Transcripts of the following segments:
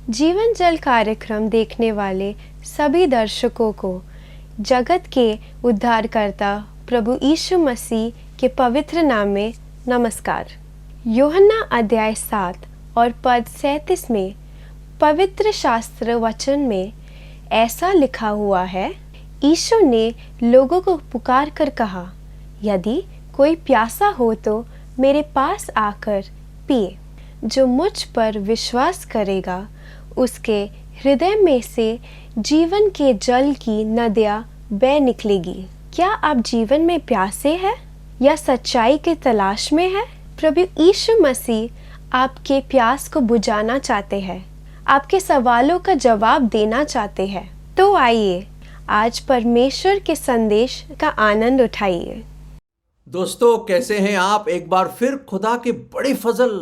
जीवन जल कार्यक्रम देखने वाले सभी दर्शकों को जगत के उद्धारकर्ता प्रभु यीशु मसीह के पवित्र नाम में नमस्कार। यूहन्ना अध्याय 7 और पद 37 में पवित्र शास्त्र वचन में ऐसा लिखा हुआ है, यीशु ने लोगों को पुकार कर कहा, यदि कोई प्यासा हो तो मेरे पास आकर पिए। जो मुझ पर विश्वास करेगा उसके हृदय में से जीवन के जल की नदियाँ बह निकलेगी। क्या आप जीवन में प्यासे हैं या सच्चाई की तलाश में हैं? प्रभु यीशु मसीह आपके प्यास को बुझाना चाहते हैं, आपके सवालों का जवाब देना चाहते हैं। तो आइए आज परमेश्वर के संदेश का आनंद उठाइए। दोस्तों, कैसे हैं आप? एक बार फिर खुदा के बड़े फजल,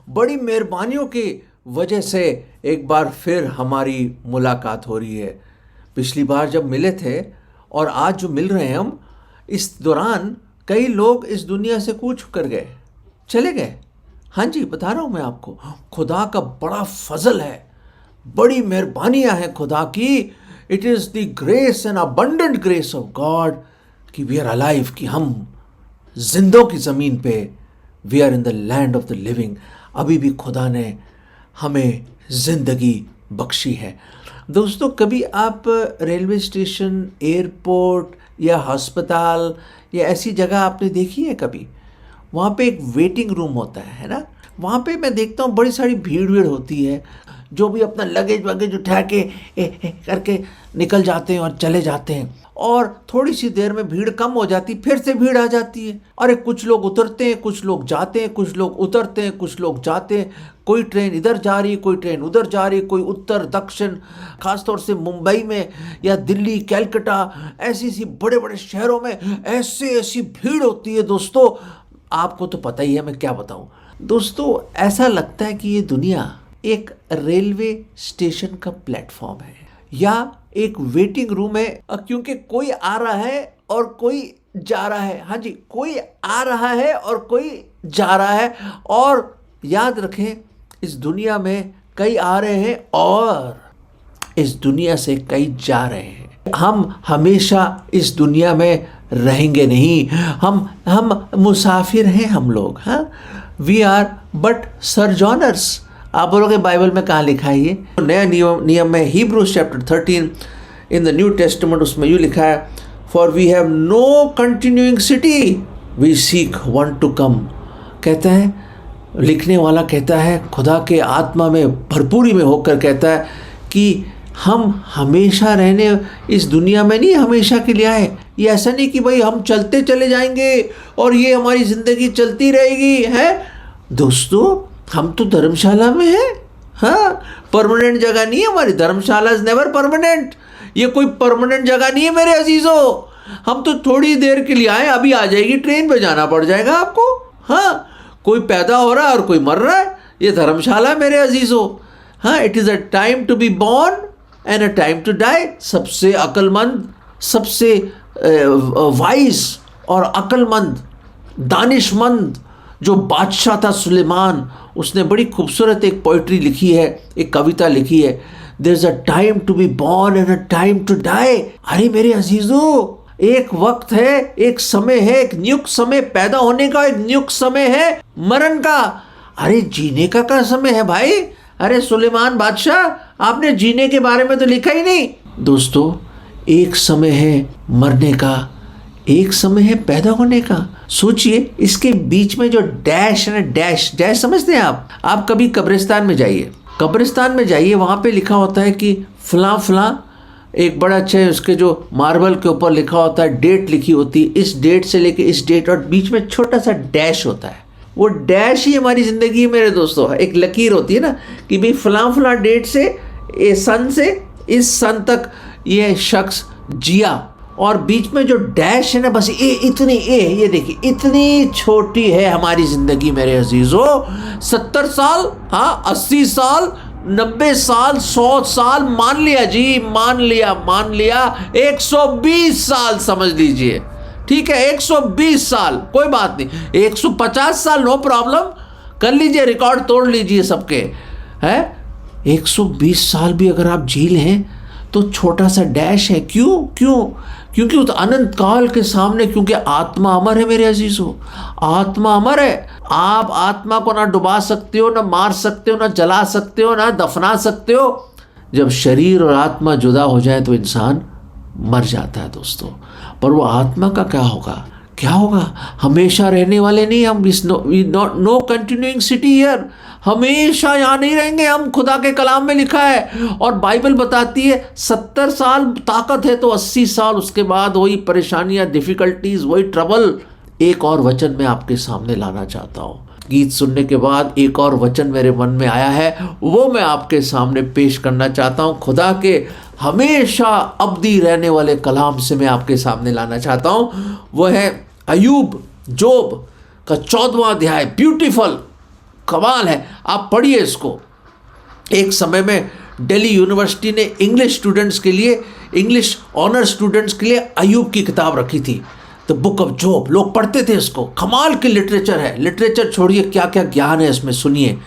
बड़ी मेहरबानियों की वजह से एक बार फिर हमारी मुलाकात हो रही है। पिछली बार जब मिले थे और आज जो मिल रहे हैं हम, इस दौरान कई लोग इस दुनिया से कूच कर गए, चले गए। हाँ जी, बता रहा हूँ मैं आपको, खुदा का बड़ा फजल है, बड़ी मेहरबानियाँ हैं खुदा की। It is the grace and abundant grace of God कि वी आर अलाइव, कि हम जिंदों की ज़मीन पे, we are in the land of the living. अभी भी खुदा ने हमें ज़िंदगी बख्शी है। दोस्तों, कभी आप रेलवे स्टेशन, एयरपोर्ट या अस्पताल या ऐसी जगह आपने देखी है कभी? वहाँ पे एक वेटिंग रूम होता है ना? वहाँ पे मैं देखता हूँ बड़ी सारी भीड़ होती है। जो भी अपना लगेज वगेज उठा के करके निकल जाते हैं और चले जाते हैं, और थोड़ी सी देर में भीड़ कम हो जाती, फिर से भीड़ आ जाती है। अरे कुछ लोग उतरते हैं, कुछ लोग जाते हैं, कुछ लोग उतरते हैं, कुछ लोग जाते हैं। कोई ट्रेन इधर जा रही है, कोई ट्रेन उधर जा रही है, कोई उत्तर दक्षिण, खासतौर से मुंबई में या दिल्ली, कलकत्ता, ऐसी बड़े बड़े शहरों में ऐसी भीड़ होती है। दोस्तों, आपको तो पता ही है, मैं क्या बताऊं। दोस्तों, ऐसा लगता है कि ये दुनिया एक रेलवे स्टेशन का प्लेटफॉर्म है या एक वेटिंग रूम है, क्योंकि कोई आ रहा है और कोई जा रहा है। हाँ जी, कोई आ रहा है और कोई जा रहा है। और याद रखें, इस दुनिया में कई आ रहे हैं और इस दुनिया से कई जा रहे हैं। हम हमेशा इस दुनिया में रहेंगे नहीं, हम मुसाफिर हैं हम लोग। हाँ, वी आर बट सरजॉनर्स। आप बोलोगे बाइबल में कहाँ लिखा है ये? नया नियम में Hebrews chapter 13 in the New Testament, उसमें यूँ लिखा है, for we have no continuing city, we seek one to come. कहता है, लिखने वाला कहता है, खुदा के आत्मा में भरपूरी में होकर कहता है कि हम हमेशा रहने इस दुनिया में नहीं हमेशा के लिए आए। ये ऐसा नहीं कि भाई हम चलते चले जाएंगे और ये हमारी ज़िंदगी चलती रहेगी है। दोस्तों, हम तो धर्मशाला में हैं। हाँ, परमानेंट जगह नहीं है हमारी। धर्मशाला इज नेवर परमानेंट। ये कोई परमानेंट जगह नहीं है मेरे अजीजों। हम तो थोड़ी देर के लिए आए, अभी आ जाएगी ट्रेन पे, जाना पड़ जाएगा आपको। हाँ, कोई पैदा हो रहा है और कोई मर रहा है। ये धर्मशाला मेरे अजीजों। हाँ, it is a time to be born and a time to die. सबसे अक्लमंद, सबसे वाइज और अक्लमंद, दानिशमंद जो बादशाह था सुलेमान, उसने बड़ी खूबसूरत एक पोइट्री लिखी है, एक कविता लिखी है, there is a time to be born and a time to die. अरे मेरे अजीजों, एक वक्त है, एक समय है, एक नियुक्त समय पैदा होने का, एक नियुक्त समय है मरण का। अरे जीने का क्या समय है भाई? अरे सुलेमान बादशाह, आपने जीने के बारे में तो लिखा ही नहीं। दोस्तों, एक समय है मरने का, एक समय है पैदा होने का। सोचिए, इसके बीच में जो डैश है ना, डैश समझते हैं आप कभी कब्रिस्तान में जाइए, वहाँ पे लिखा होता है कि फलां एक बड़ा अच्छा है, उसके जो मार्बल के ऊपर लिखा होता है, डेट लिखी होती है, इस डेट से लेके इस डेट, और बीच में छोटा सा डैश होता है। वो डैश ही हमारी ज़िंदगी है मेरे दोस्तों। एक लकीर होती है ना कि भाई फलां डेट से इस सन तक ये शख्स जिया, और बीच में जो डैश है ना, बस ये देखिए, इतनी छोटी है हमारी ज़िंदगी मेरे अजीज़ों। 70 साल, हाँ 80 साल, 90 साल, 100 साल, मान लिया जी, मान लिया 120 साल समझ लीजिए। ठीक है, 120 साल कोई बात नहीं, 150 साल नो प्रॉब्लम, कर लीजिए, रिकॉर्ड तोड़ लीजिए सबके, है 120 साल भी अगर आप जी लें तो छोटा सा डैश है। क्यों क्यों? क्योंकि उस अनंत काल के सामने, क्योंकि आत्मा अमर है मेरे अजीजों, आत्मा अमर है। आप आत्मा को ना डुबा सकते हो, ना मार सकते हो, ना जला सकते हो, ना दफना सकते हो। जब शरीर और आत्मा जुदा हो जाए तो इंसान मर जाता है दोस्तों। पर वो आत्मा का क्या होगा? क्या होगा? हमेशा रहने वाले नहीं हम। नो कंटिन्यूइंग सिटी हियर, हमेशा यहाँ नहीं रहेंगे हम। खुदा के कलाम में लिखा है और बाइबल बताती है 70 साल ताकत है तो 80 साल उसके बाद वही परेशानियां, डिफिकल्टीज, वही ट्रबल। एक और वचन मैं आपके सामने लाना चाहता हूँ। गीत सुनने के बाद एक और वचन मेरे मन में आया है, वो मैं आपके सामने पेश करना चाहता हूँ। खुदा के हमेशा अब्दी रहने वाले कलाम से मैं आपके सामने लाना चाहता हूँ। वो है अयूब, जोब का 14वां अध्याय। ब्यूटीफुल, कमाल है, आप पढ़िए इसको। एक समय में दिल्ली यूनिवर्सिटी ने इंग्लिश स्टूडेंट्स के लिए, इंग्लिश ऑनर स्टूडेंट्स के लिए अयूब की किताब रखी थी, द बुक ऑफ जोब। लोग पढ़ते थे इसको। कमाल की लिटरेचर है। लिटरेचर छोड़िए, क्या क्या ज्ञान है इसमें, सुनिए।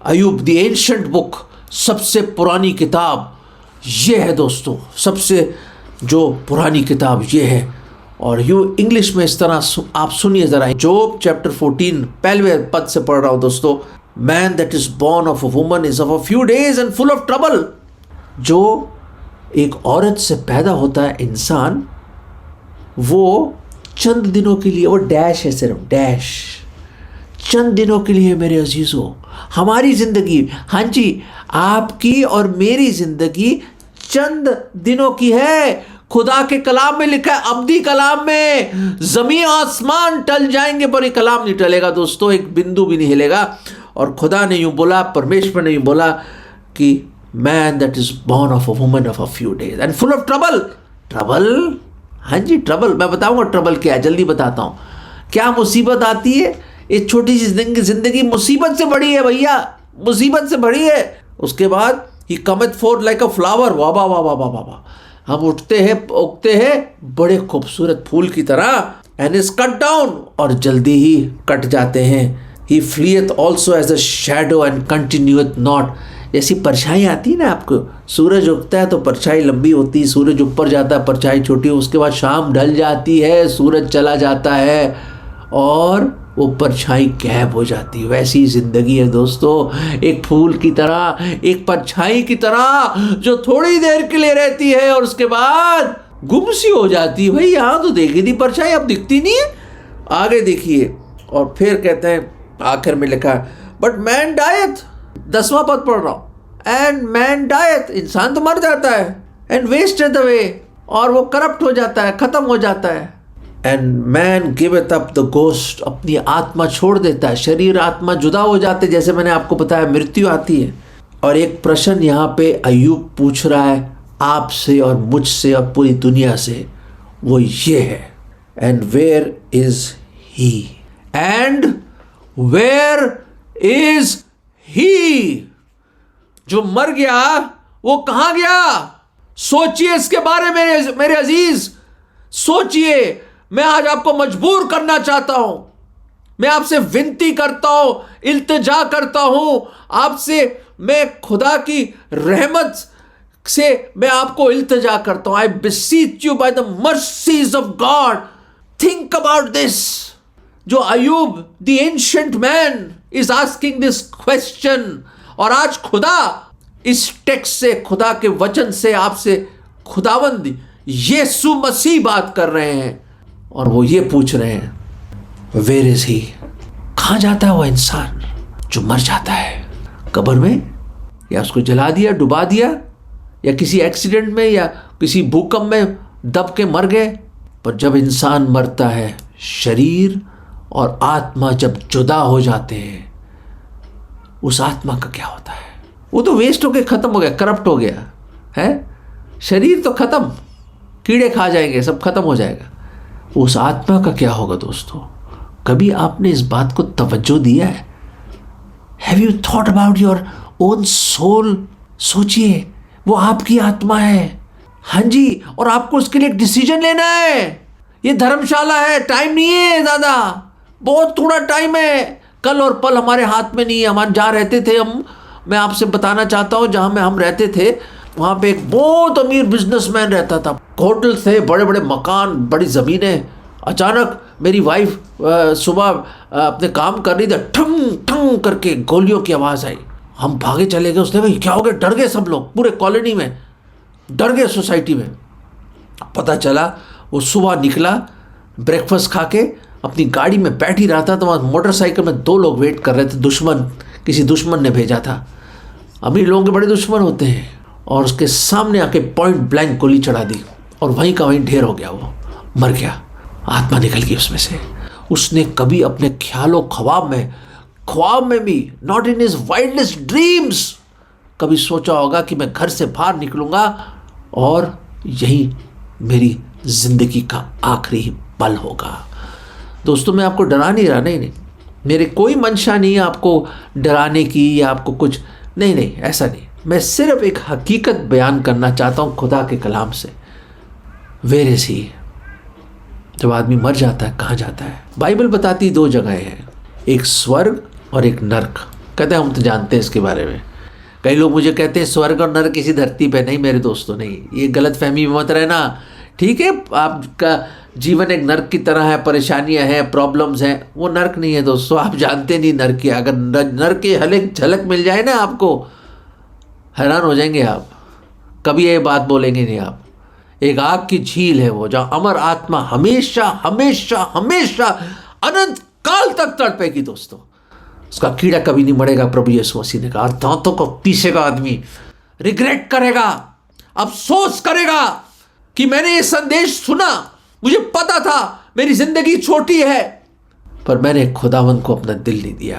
अयूब द एंशिएंट बुक, सबसे पुरानी किताब ये है दोस्तों, सबसे जो पुरानी किताब ये है। और यू इंग्लिश में इस तरह आप सुनिए ज़रा। जोब चैप्टर 14 पहले पद से पढ़ रहा हूँ दोस्तों। Man that is born of a woman is of a few days and full of trouble. जो एक औरत से पैदा होता है इंसान, वो चंद दिनों के लिए, वो डैश है, सिर्फ डैश, चंद दिनों के लिए मेरे अजीजों। हमारी जिंदगी, हाँ जी, आपकी और मेरी जिंदगी चंद दिनों की है। खुदा के कलाम में लिखा है, अब्दी कलाम में, जमीन आसमान टल जाएंगे पर ये कलाम नहीं टलेगा दोस्तों, एक बिंदु भी नहीं हिलेगा। और खुदा ने यूं बोला, परमेश्वर ने यूं बोला कि man that is born of a woman of a few days and full of trouble. Trouble, हाँ जी, ट्रबल। मैं बताऊंगा ट्रबल क्या है, जल्दी बताता हूं। क्या मुसीबत आती है? एक छोटी सी जिंदगी मुसीबत से बड़ी है भैया, मुसीबत से बड़ी है। उसके बाद ही कमथ फोर्थ लाइक अ फ्लावर। वाह वाह वाह वाह वाह वाह। हम उठते हैं बड़े खूबसूरत फूल की तरह। एंड इज कट डाउन, और जल्दी ही कट जाते हैं। He fleeth also as a shadow and continueth not. जैसी परछाई आती है ना आपको, सूरज उगता है तो परछाई लंबी होती है, सूरज ऊपर जाता है परछाई छोटी, उसके बाद शाम ढल जाती है, सूरज चला जाता है और वो परछाई गायब हो जाती है। वैसी जिंदगी है दोस्तों, एक फूल की तरह, एक परछाई की तरह, जो थोड़ी देर के लिए रहती है और उसके बाद गुम सी हो जाती है। भाई यहाँ तो देखी थी परछाई, अब दिखती नहीं है। आगे देखिए, और फिर कहते हैं, आखिर में लिखा है, बट मैन डायथ, 10वां पद पढ़ रहा हूं, एंड मैन डायथ, इंसान तो मर जाता है, एंड वेस्टेड अवे, और वो करप्ट हो जाता है, खत्म हो जाता है। And man giveth up the ghost, अपनी आत्मा छोड़ देता है, शरीर आत्मा जुदा हो जाते, जैसे मैंने आपको बताया मृत्यु आती है। और एक प्रश्न यहाँ पे अयूब पूछ रहा है आपसे और मुझसे और पूरी दुनिया से, वो ये है, and where is he, and where is he. जो मर गया वो कहाँ गया? सोचिए इसके बारे में मेरे अजीज, सोचिए। मैं आज आपको मजबूर करना चाहता हूं, मैं आपसे विनती करता हूं, इल्तिजा करता हूं आपसे, मैं खुदा की रहमत से मैं आपको इल्तिजा करता हूं। आई beseech you by the mercies of God, think about this। जो Ayub the ancient man is asking this question, और आज खुदा इस टेक्स्ट से, खुदा के वचन से आपसे खुदावंद यीशु मसीह बात कर रहे हैं, और वो ये पूछ रहे हैं, वेयर इज ही, कहाँ जाता है वो इंसान जो मर जाता है? कब्र में, या उसको जला दिया, डुबा दिया, या किसी एक्सीडेंट में, या किसी भूकंप में दब के मर गए। पर जब इंसान मरता है, शरीर और आत्मा जब जुदा हो जाते हैं, उस आत्मा का क्या होता है? वो तो वेस्ट हो गया, खत्म हो गया, करप्ट हो गया है। शरीर तो खत्म, कीड़े खा जाएंगे, सब खत्म हो जाएगा। उस आत्मा का क्या होगा दोस्तों? कभी आपने इस बात को तवज्जो दिया है? Have you thought about your own soul? सोचिए, वो आपकी आत्मा है, हाँ जी, और आपको उसके लिए एक डिसीजन लेना है। ये धर्मशाला है, टाइम नहीं है ज़्यादा, बहुत थोड़ा टाइम है। कल और पल हमारे हाथ में नहीं है। हम जहाँ रहते थे, हम मैं आपसे बताना चाहता हूँ, जहाँ में हम रहते थे वहाँ पे एक बहुत अमीर बिजनेसमैन रहता था। होटल थे, बड़े बड़े मकान, बड़ी ज़मीनें। अचानक मेरी वाइफ सुबह अपने काम कर रही थी, ठंग ठंग करके गोलियों की आवाज़ आई। हम भागे चले गए। उसने, भाई क्या हो गया? डर गए सब लोग, पूरे कॉलोनी में डर गए, सोसाइटी में। पता चला वो सुबह निकला, ब्रेकफास्ट खा के अपनी गाड़ी में बैठ ही रहा था तो वहाँ मोटरसाइकिल में 2 लोग वेट कर रहे थे। किसी दुश्मन ने भेजा था। अमीर लोगों के बड़े दुश्मन होते हैं। और उसके सामने आके पॉइंट ब्लैंक गोली चढ़ा दी और वहीं का वहीं ढेर हो गया। वो मर गया, आत्मा निकल गई उसमें से। उसने कभी अपने ख्यालों ख्वाब में भी, not in his wildest dreams, कभी सोचा होगा कि मैं घर से बाहर निकलूंगा और यही मेरी जिंदगी का आखिरी पल होगा। दोस्तों, मैं आपको डरा नहीं रहा, नहीं, मेरे कोई मंशा नहीं है आपको डराने की या आपको कुछ, नहीं, ऐसा नहीं। मैं सिर्फ एक हकीकत बयान करना चाहता हूँ खुदा के कलाम से। Where is he? जब आदमी मर जाता है कहाँ जाता है? बाइबल बताती 2 जगहें हैं, एक स्वर्ग और एक नर्क। कहते हैं हम तो जानते हैं इसके बारे में। कई लोग मुझे कहते हैं स्वर्ग और नर्क किसी धरती पे। नहीं मेरे दोस्तों, नहीं, ये गलत फहमी में मत रहना। ठीक है, आपका जीवन एक नर्क की तरह है, परेशानियां हैं, प्रॉब्लम्स हैं, वो नर्क नहीं है दोस्तों। आप जानते नहीं नर्क की। अगर नर्क की हल्की झलक मिल जाए ना आपको, हैरान हो जाएंगे आप। कभी ये बात बोलेंगे नहीं आप। एक आग की झील है वो, जहाँ अमर आत्मा हमेशा हमेशा हमेशा अनंत काल तक तड़पेगी दोस्तों। उसका कीड़ा कभी नहीं मरेगा, प्रभु यीशु मसीह ने कहा। दांतों को पीसेगा आदमी, रिग्रेट करेगा, अफसोस करेगा कि मैंने ये संदेश सुना, मुझे पता था मेरी जिंदगी छोटी है, पर मैंने खुदावंद को अपना दिल नहीं दिया,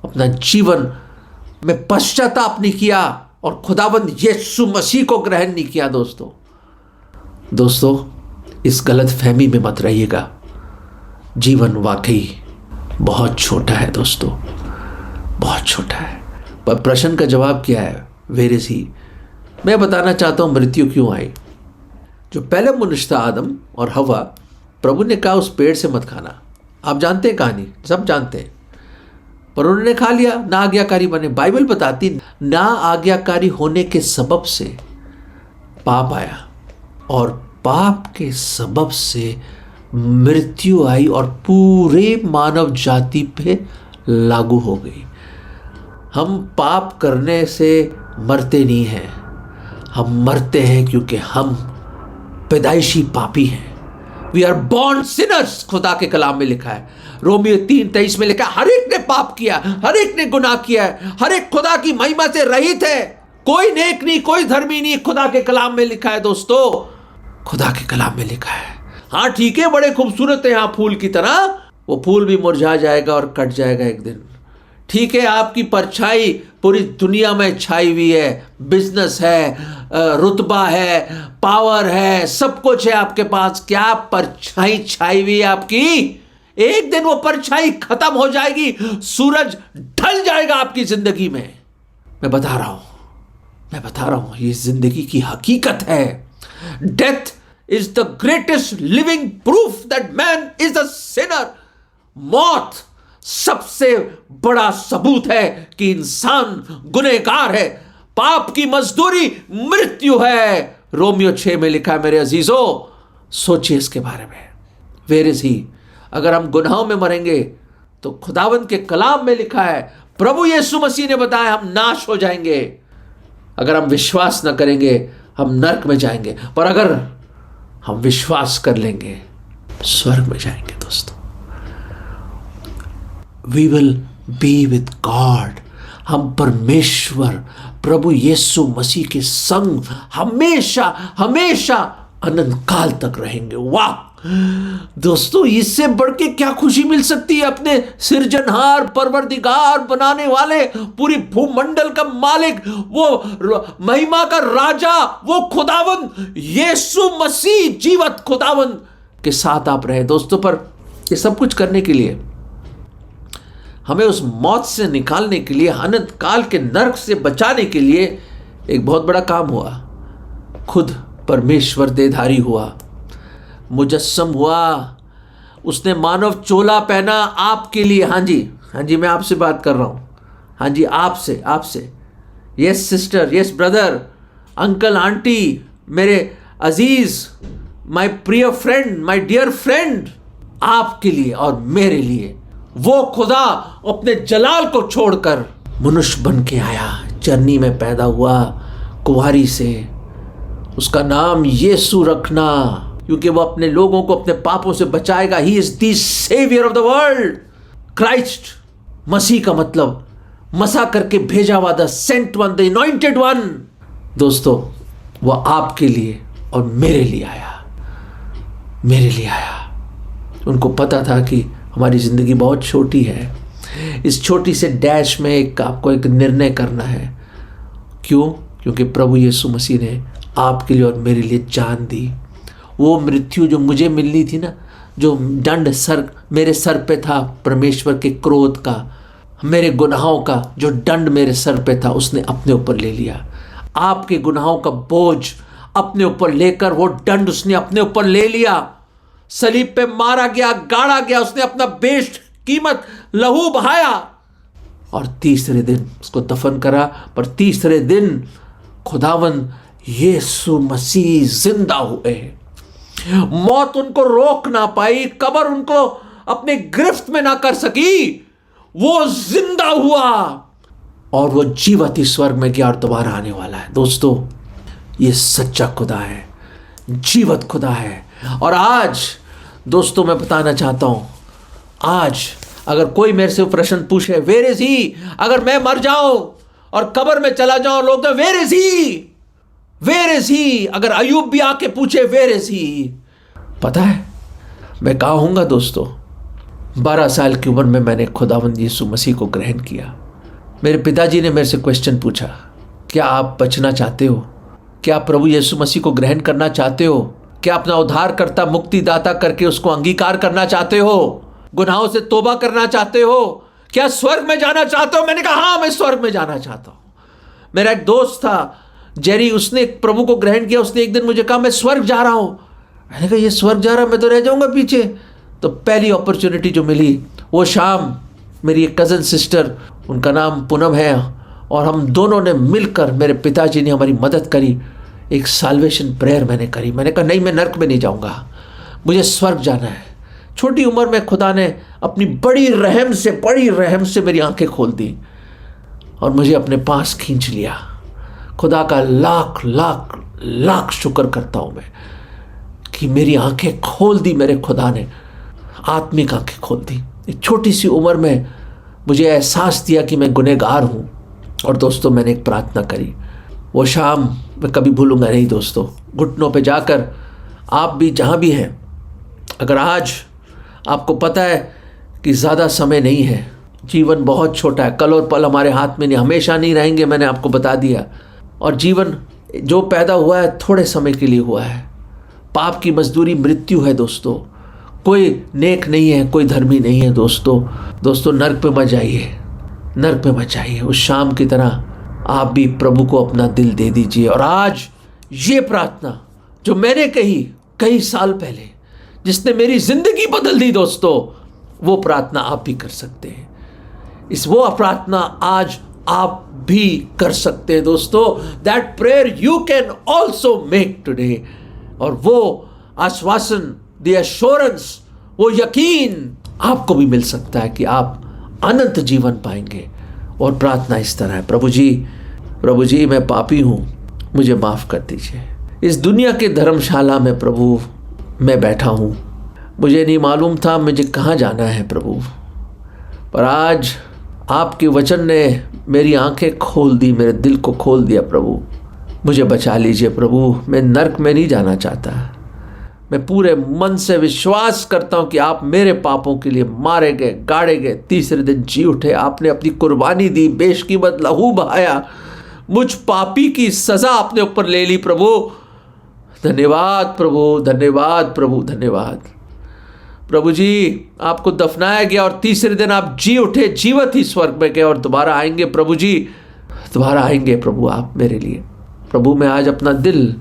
अपना जीवन में पश्चाताप नहीं किया और खुदावंद यीशु मसीह को ग्रहण नहीं किया। दोस्तों, इस गलत फहमी में मत रहिएगा। जीवन वाकई बहुत छोटा है दोस्तों, बहुत छोटा है। पर प्रश्न का जवाब क्या है? Where is he? मैं बताना चाहता हूं मृत्यु क्यों आई। जो पहले मनुष्य था आदम और हवा, प्रभु ने कहा उस पेड़ से मत खाना। आप जानते हैं कहानी, सब जानते हैं, पर उन्होंने खा लिया, ना आज्ञाकारी बने। बाइबल बताती ना आज्ञाकारी होने के सबब से पाप आया और पाप के सबब से मृत्यु आई और पूरे मानव जाति पे लागू हो गई। हम पाप करने से मरते नहीं हैं, हम मरते हैं क्योंकि हम पैदाइशी पापी हैं। वी आर बॉर्न सिनर्स, खुदा के कलाम में लिखा है। रोमियो 3:23 में लिखा है, हर एक ने पाप किया, हर एक ने गुनाह किया है, हर एक खुदा की महिमा से रहित है, कोई नेक नहीं, कोई धर्मी नहीं। खुदा के कलाम में लिखा है दोस्तों, खुदा के कलाम में लिखा है। हाँ ठीक है, बड़े खूबसूरत है यहाँ फूल की तरह, वो फूल भी मुरझा जाएगा और कट जाएगा एक दिन। ठीक है, आपकी परछाई पूरी दुनिया में छाई हुई है, बिजनेस है, रुतबा है, पावर है, सब कुछ है आपके पास। क्या परछाई छाई हुई है आपकी? एक दिन वो परछाई खत्म हो जाएगी, सूरज ढल जाएगा आपकी जिंदगी में। मैं बता रहा हूं, ये जिंदगी की हकीकत है। Death is the greatest living proof that man is a Sinner. मौत सबसे बड़ा सबूत है कि इंसान गुनहगार है। पाप की मजदूरी मृत्यु है, रोमियो 6 में लिखा है। मेरे अजीजों, सोचिए इसके बारे में। Where is he? अगर हम गुनाहों में मरेंगे तो खुदावंद के कलाम में लिखा है, प्रभु यीशु मसीह ने बताया, हम नाश हो जाएंगे। अगर हम विश्वास न करेंगे हम नरक में जाएंगे, पर अगर हम विश्वास कर लेंगे स्वर्ग में जाएंगे दोस्तों। We will be with God. हम परमेश्वर प्रभु यीशु मसीह के संग हमेशा हमेशा अनंत काल तक रहेंगे। वाह दोस्तों, इससे बढ़ के क्या खुशी मिल सकती है अपने सृजनहार, परवरदिगार, बनाने वाले, पूरी भूमंडल का मालिक, वो महिमा का राजा, वो खुदावंद यीशु मसीह, जीवत खुदावंद के साथ आप रहे दोस्तों। पर ये सब कुछ करने के लिए, हमें उस मौत से निकालने के लिए, अनंत काल के नरक से बचाने के लिए एक बहुत बड़ा काम हुआ। खुद परमेश्वर देहधारी हुआ, मुजस्सम हुआ, उसने मानव चोला पहना आपके लिए। हाँ जी, मैं आपसे बात कर रहा हूँ। हाँ जी, आपसे yes sister, yes brother, uncle aunty, मेरे अजीज, माय प्रिय फ्रेंड, माय डियर फ्रेंड, आपके लिए और मेरे लिए वो खुदा अपने जलाल को छोड़कर मनुष्य बन के आया, चरनी में पैदा हुआ कुंवारी से। उसका नाम यीशु रखना, क्योंकि वो अपने लोगों को अपने पापों से बचाएगा। He is the saviour of the world. Christ, मसीह का मतलब मसा करके भेजा हुआ, the sent one, the anointed one. दोस्तों, वो आपके लिए और मेरे लिए आया, मेरे लिए आया। उनको पता था कि हमारी ज़िंदगी बहुत छोटी है, इस छोटी से डैश में आपको एक निर्णय करना है। क्यों? क्योंकि प्रभु यीशु मसीह ने आपके लिए और मेरे लिए जान दी। वो मृत्यु जो मुझे मिलनी थी ना, जो दंड मेरे सर पे था, परमेश्वर के क्रोध का, मेरे गुनाहों का जो दंड मेरे सर पे था, उसने अपने ऊपर ले लिया। आपके गुनाहों का बोझ अपने ऊपर लेकर वो दंड उसने अपने ऊपर ले लिया। सलीब पे मारा गया, गाड़ा गया, उसने अपना बेशकीमत लहू बहाया और तीसरे दिन उसको दफन करा। पर तीसरे दिन खुदावन यीशु मसीह जिंदा हुए। मौत उनको रोक ना पाई, कब्र उनको अपने गिरफ्त में ना कर सकी। वो जिंदा हुआ और वो जीवती स्वर्ग में गया और दोबारा आने वाला है। दोस्तों, ये सच्चा खुदा है, जीवत खुदा है। और आज दोस्तों मैं बताना चाहता हूं, आज अगर कोई मेरे से प्रश्न पूछे, वेयर इज ही, अगर मैं मर जाऊं और कब्र में चला जाऊं, लोग तो where is he, where is he. अगर अयूब भी आके पूछे वेयर इज ही, पता है मैं कहा हूंगा दोस्तों, 12 साल की उम्र में मैंने खुदावंद यीशु मसीह को ग्रहण किया। मेरे पिताजी ने मेरे से क्वेश्चन पूछा, क्या आप बचना चाहते हो? क्या आप प्रभु यीशु मसीह को ग्रहण करना चाहते हो? क्या अपना उद्धारकर्ता मुक्तिदाता करके उसको अंगीकार करना चाहते हो? गुनाहों से तौबा करना चाहते हो? क्या स्वर्ग में जाना चाहते हो? मैंने कहा हाँ, मैं स्वर्ग में जाना चाहता हूं। मेरा एक दोस्त था जेरी, उसने प्रभु को ग्रहण किया। उसने एक दिन मुझे कहा मैं स्वर्ग जा रहा हूं। मैंने कहा ये स्वर्ग जा रहा, मैं तो रह जाऊंगा पीछे। तो पहली अपॉर्चुनिटी जो मिली वो शाम, मेरी एक कज़न सिस्टर, उनका नाम पूनम है, और हम दोनों ने मिलकर, मेरे पिताजी ने हमारी मदद करी, एक साल्वेशन प्रेयर मैंने करी। मैंने कहा नहीं, मैं नर्क में नहीं जाऊंगा, मुझे स्वर्ग जाना है। छोटी उम्र में खुदा ने अपनी बड़ी रहम से मेरी आंखें खोल दी और मुझे अपने पास खींच लिया। खुदा का लाख लाख लाख शुक्र करता हूं मैं कि मेरी आंखें खोल दी, मेरे खुदा ने आत्मिक आंखें खोल दी। एक छोटी सी उम्र में मुझे एहसास दिया कि मैं गुनहगार हूं। और दोस्तों, मैंने एक प्रार्थना करी, वो शाम मैं कभी भूलूंगा नहीं दोस्तों। घुटनों पे जाकर, आप भी जहां भी हैं, अगर आज आपको पता है कि ज़्यादा समय नहीं है, जीवन बहुत छोटा है, कल और पल हमारे हाथ में नहीं, हमेशा नहीं रहेंगे, मैंने आपको बता दिया। और जीवन जो पैदा हुआ है थोड़े समय के लिए हुआ है। पाप की मजदूरी मृत्यु है दोस्तों। कोई नेक नहीं है, कोई धर्मी नहीं है दोस्तों। नर्क पे मत जाइए, नर्क पे मत जाइए। उस शाम की तरह आप भी प्रभु को अपना दिल दे दीजिए। और आज ये प्रार्थना जो मैंने कही कई साल पहले, जिसने मेरी जिंदगी बदल दी दोस्तों, वो प्रार्थना आप भी कर सकते हैं। वो प्रार्थना आज आप भी कर सकते हैं दोस्तों। That prayer you can also make today. और वो आश्वासन, द एश्योरेंस, वो यकीन आपको भी मिल सकता है कि आप अनंत जीवन पाएंगे। और प्रार्थना इस तरह है, प्रभु जी मैं पापी हूँ, मुझे माफ़ कर दीजिए। इस दुनिया के धर्मशाला में प्रभु मैं बैठा हूँ, मुझे नहीं मालूम था मुझे कहाँ जाना है प्रभु, पर आज आपके वचन ने मेरी आंखें खोल दी, मेरे दिल को खोल दिया। प्रभु मुझे बचा लीजिए प्रभु, मैं नर्क में नहीं जाना चाहता। मैं पूरे मन से विश्वास करता हूँ कि आप मेरे पापों के लिए मारे गए, गाड़े गए, तीसरे दिन जी उठे। आपने अपनी कुर्बानी दी, बेशकीमत लहू बहाया, मुझ पापी की सज़ा अपने ऊपर ले ली। प्रभु धन्यवाद, प्रभु धन्यवाद, प्रभु धन्यवाद। प्रभु जी आपको दफनाया गया और तीसरे दिन आप जी उठे, जीवत ही स्वर्ग में गए और दोबारा आएंगे। प्रभु जी दोबारा आएंगे प्रभु आप मेरे लिए। प्रभु मैं आज अपना दिल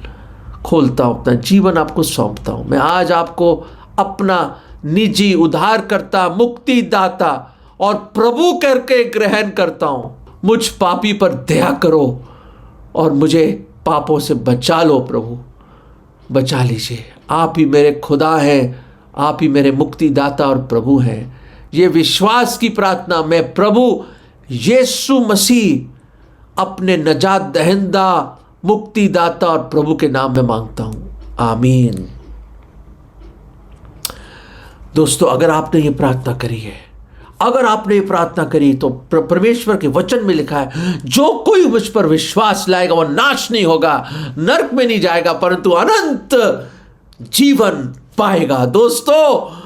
खोलता हूँ, अपना जीवन आपको सौंपता हूँ। मैं आज आपको अपना निजी उद्धारकर्ता, मुक्तिदाता और प्रभु करके ग्रहण करता हूँ। मुझ पापी पर दया करो और मुझे पापों से बचा लो प्रभु, बचा लीजिए। आप ही मेरे खुदा हैं, आप ही मेरे मुक्तिदाता और प्रभु हैं। ये विश्वास की प्रार्थना मैं प्रभु यीशु मसीह अपने नजात दहिंदा, मुक्तिदाता और प्रभु के नाम में मांगता हूं, आमीन। दोस्तों, अगर आपने ये प्रार्थना करी है, अगर आपने ये प्रार्थना करी तो परमेश्वर के वचन में लिखा है, जो कोई मुझ पर विश्वास लाएगा वो नाश नहीं होगा, नरक में नहीं जाएगा, परंतु अनंत जीवन पाएगा। दोस्तों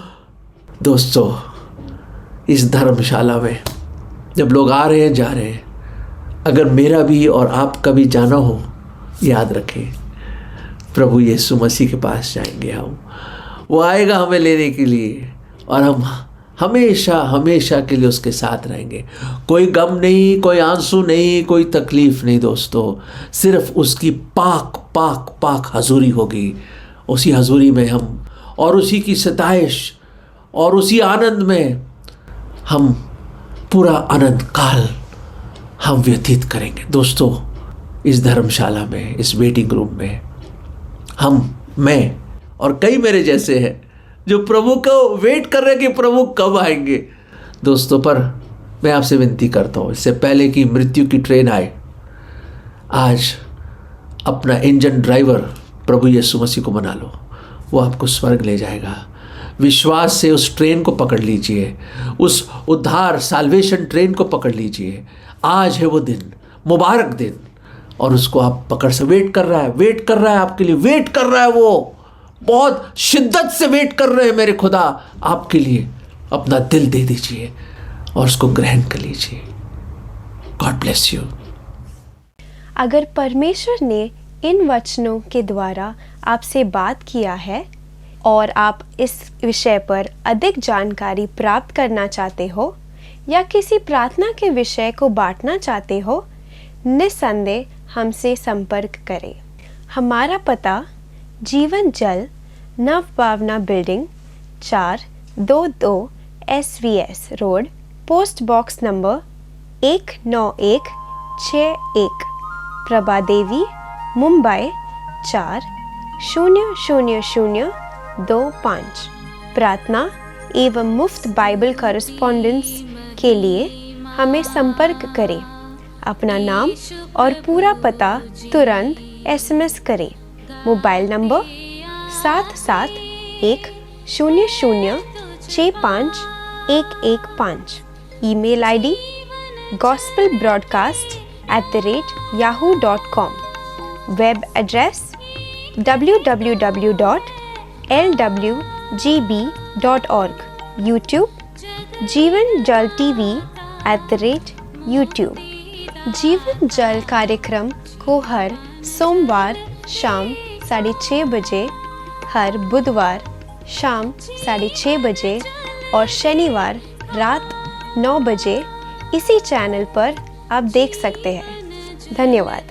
इस धर्मशाला में जब लोग आ रहे हैं जा रहे हैं, अगर मेरा भी और आपका भी जाना हो, याद रखें प्रभु यीशु मसीह के पास जाएंगे हम। वो आएगा हमें लेने के लिए और हम हमेशा हमेशा के लिए उसके साथ रहेंगे। कोई गम नहीं, कोई आंसू नहीं, कोई तकलीफ नहीं दोस्तों, सिर्फ उसकी पाक पाक पाक हजूरी होगी। उसी हजूरी में हम और उसी की सताइश और उसी आनंद में हम पूरा आनंद काल हम व्यतीत करेंगे। दोस्तों इस धर्मशाला में, इस वेटिंग रूम में मैं और कई मेरे जैसे हैं जो प्रभु को वेट कर रहे हैं कि प्रभु कब आएंगे। दोस्तों, पर मैं आपसे विनती करता हूँ, इससे पहले कि मृत्यु की ट्रेन आए, आज अपना इंजन ड्राइवर प्रभु यीशु मसीह को बना लो, वो आपको स्वर्ग ले जाएगा। विश्वास से उस ट्रेन को पकड़ लीजिए, उस उद्धार साल्वेशन ट्रेन को पकड़ लीजिए। आज है वो दिन, मुबारक दिन, और उसको आप पकड़ से वेट कर रहा है आपके लिए, वेट कर रहा है, वो बहुत शिद्दत से वेट कर रहे हैं मेरे खुदा आपके लिए। अपना दिल दे दीजिए और उसको ग्रहण कर लीजिए। God bless you. अगर परमेश्वर ने इन वचनों के द्वारा आपसे बात किया है और आप इस विषय पर अधिक जानकारी प्राप्त करना चाहते हो या किसी प्रार्थना के विषय को बांटना चाहते हो, निस्संदेह हमसे संपर्क करें। हमारा पता Jeevan Jal Nav Bhavna building 422 SVS road, post box number 19161, Prabha Devi, Mumbai 400025। प्रार्थना एवं मुफ्त बाइबल कॉरेस्पॉन्डेंस के लिए हमें संपर्क करें। अपना नाम और पूरा पता तुरंत SMS करें। Mobile number 7710065115। Email ID gospelbroadcast@yahoo.com। Web address www.lwgb.org। YouTube जीवन जल TV @YouTube। जीवन जल कार्यक्रम को हर सोमवार शाम 6:30 बजे, हर बुधवार शाम 6:30 बजे और शनिवार रात 9 बजे इसी चैनल पर आप देख सकते हैं। धन्यवाद।